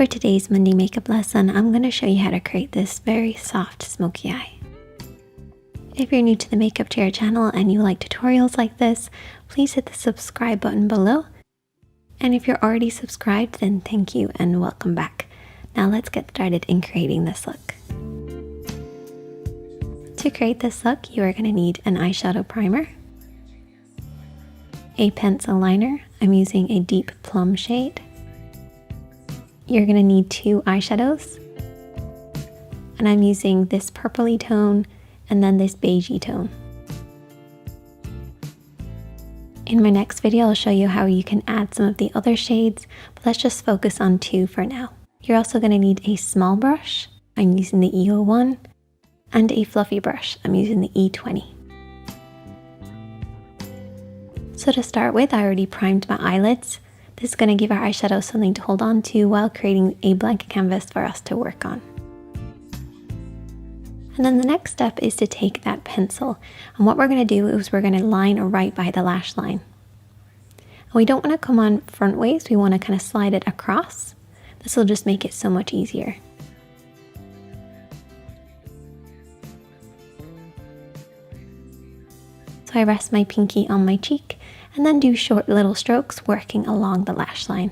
For today's Monday makeup lesson, I'm going to show you how to create this very soft smoky eye. If you're new to the Makeup Chair channel and you like tutorials like this, please hit the subscribe button below. And if you're already subscribed, then thank you and welcome back. Now let's get started in creating this look. To create this look, you are going to need an eyeshadow primer, a pencil liner. I'm using a deep plum shade. You're going to need 2 eyeshadows, and I'm using this purpley tone and then this beigey tone. In my next video, I'll show you how you can add some of the other shades, but let's just focus on 2 for now. You're also going to need a small brush. I'm using the E01, and a fluffy brush. I'm using the E20. So to start with, I already primed my eyelids. This is going to give our eyeshadow something to hold on to while creating a blank canvas for us to work on. And then the next step is to take that pencil, and what we're going to do is we're going to line right by the lash line. And we don't want to come on front ways, we want to kind of slide it across. This will just make it so much easier. So I rest my pinky on my cheek and then do short little strokes working along the lash line.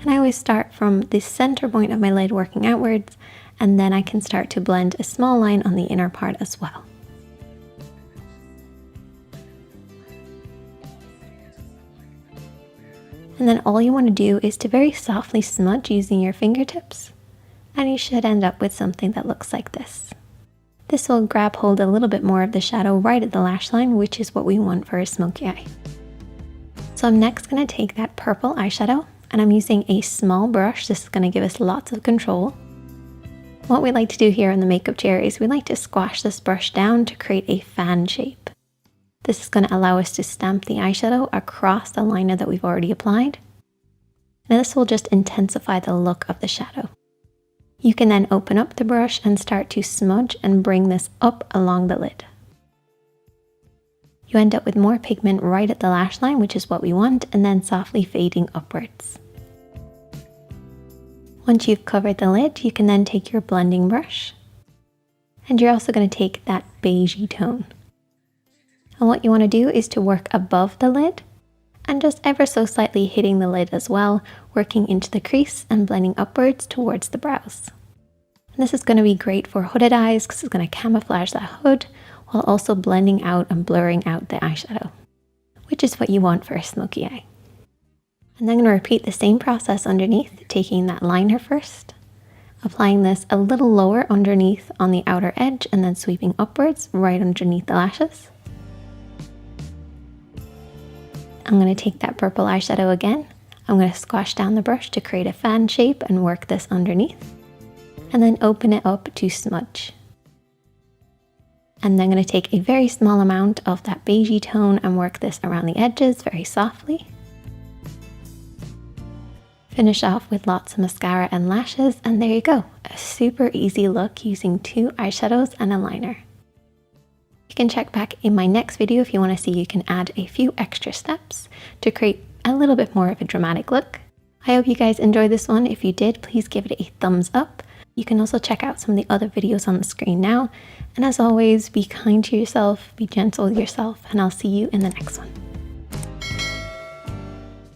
And I always start from the center point of my lid working outwards, and then I can start to blend a small line on the inner part as well. And then all you want to do is to very softly smudge using your fingertips, and you should end up with something that looks like this. This will grab hold a little bit more of the shadow right at the lash line, which is what we want for a smoky eye. So I'm next going to take that purple eyeshadow, and I'm using a small brush. This is going to give us lots of control. What we like to do here in the makeup chair is we like to squash this brush down to create a fan shape. This is going to allow us to stamp the eyeshadow across the liner that we've already applied. And this will just intensify the look of the shadow. You can then open up the brush and start to smudge and bring this up along the lid. You end up with more pigment right at the lash line, which is what we want, and then softly fading upwards. Once you've covered the lid, you can then take your blending brush, and you're also going to take that beigey tone. And what you want to do is to work above the lid and just ever so slightly hitting the lid as well, working into the crease and blending upwards towards the brows. And this is going to be great for hooded eyes because it's going to camouflage that hood while also blending out and blurring out the eyeshadow, which is what you want for a smoky eye. And then I'm going to repeat the same process underneath, taking that liner first, applying this a little lower underneath on the outer edge, and then sweeping upwards right underneath the lashes. I'm going to take that purple eyeshadow again. I'm going to squash down the brush to create a fan shape and work this underneath. And then open it up to smudge. And then I'm going to take a very small amount of that beigey tone and work this around the edges very softly. Finish off with lots of mascara and lashes, and there you go. A super easy look using 2 eyeshadows and a liner. You can check back in my next video if you want to see you can add a few extra steps to create a little bit more of a dramatic look. I hope you guys enjoyed this one. If you did, please give it a thumbs up. You can also check out some of the other videos on the screen now. And as always, be kind to yourself, be gentle with yourself, and I'll see you in the next one.